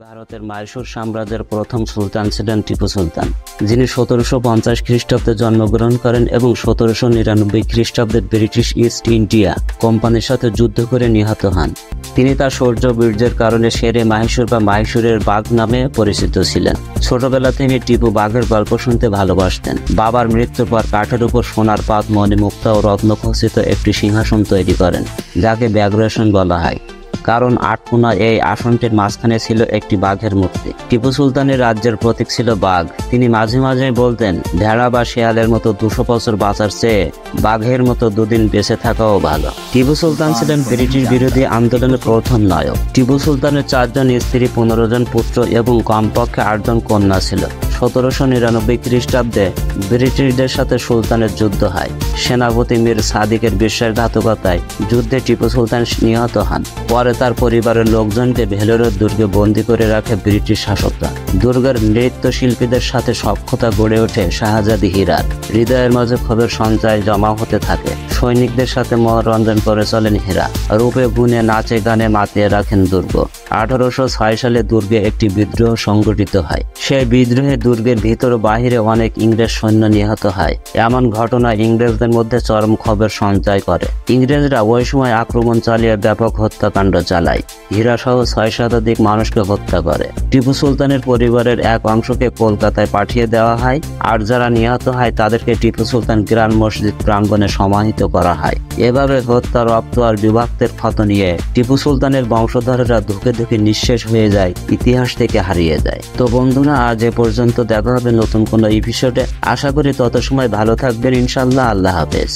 ভারতের মাইসুর সাম্রাজ্যের প্রথম সুলতান ছিলেন টিপু সুলতান, যিনি 1750 খ্রিস্টাব্দে জন্মগ্রহণ করেন এবং 1799 খ্রিস্টাব্দে ব্রিটিশ ইস্ট ইন্ডিয়া কোম্পানির সাথে যুদ্ধ করে নিহত হন। তিনি তার শৌর্য বীর্যের কারণে শেরে মাহিসুর বা মাহিসুরের বাঘ নামে পরিচিত ছিলেন। ছোটবেলা থেকে টিপু বাঘের গল্প শুনতে ভালোবাসতেন। বাবার মৃত্যুর পর কাঠের উপর সোনার পাত, মণিমুক্তা ও রত্নখচিত একটি সিংহাসন তৈরি করেন, যাকে ব্যাঘ্রাসন বলা হয়, কারণ আটকোনা এই আসনটির মাঝখানে ছিল একটি বাঘের মূর্তি। টিপু সুলতানের রাজ্যের প্রতীক ছিল বাঘ। তিনি মাঝে মাঝে বলতেন, ভেড়া বা শেয়ালের মতো 200 বছর বাঁচার চেয়ে বাঘের মতো দুদিন বেঁচে থাকাও ভালো। টিপু সুলতান ছিলেন ব্রিটিশ বিরোধী আন্দোলনের প্রথম নায়ক। টিপু সুলতানের 4 জন স্ত্রী, 15 জন পুত্র এবং কমপক্ষে 8 জন কন্যা ছিল। 1799 খ্রিস্টাব্দে ব্রিটিশদের সাথে সুলতানের যুদ্ধ হয়। সেনাপতি মীর সাদিকের বিশ্বাসঘাতকতায় যুদ্ধে টিপু সুলতান নিহত হন। পরে তার পরিবারের লোকজনকে ভেলোরের দুর্গে বন্দী করে রাখে ব্রিটিশ শাসকরা। দুর্গের নৃত্যশিল্পীদের সাথে সখ্যতা গড়ে ওঠে শাহজাদি হীরার। হৃদয়ের মাঝে ক্ষোভের সঞ্চয় জমা হতে থাকে। সৈনিকদের সাথে মনোরঞ্জন করে চলেন হীরা। রূপে গুণে নাচে গানে মাতিয়ে রাখেন দুর্গ। 1806 সালে দুর্গে একটি বিদ্রোহ সংগঠিত হয়। সেই বিদ্রোহে দুর্গের ভিতর ও বাহিরে অনেক ইংরেজ সৈন্য নিহত হয়। এমন ঘটনা ইংরেজদের মধ্যে চরম ক্ষোভের সঞ্চয় করে। ইংরেজরা ওই সময় আক্রমণ চালিয়ে ব্যাপক হত্যাকাণ্ড চালায়। হীরা সহ 6 শতাধিক মানুষকে হত্যা করে। টিপু সুলতানের পরিবারের এক অংশকে কলকাতায় পাঠিয়ে দেওয়া হয়, আর যারা নিহত হয় তাদেরকে টিপু সুলতান গ্রান্ড মসজিদ প্রাঙ্গণে সমাহিত করা হয়। এভাবে হত্যা, রক্ত আর বিভক্তের ক্ষত নিয়ে টিপু সুলতানের বংশধরেরা ধুকে ধুকে নিঃশেষ হয়ে যায়, ইতিহাস থেকে হারিয়ে যায়। তো বন্ধুরা, আজ এ পর্যন্ত। দেখা হবে নতুন কোনো এপিসোডে। আশা করি তত সময় ভালো থাকবেন। ইনশাআল্লাহ। আল্লাহ হাফেজ।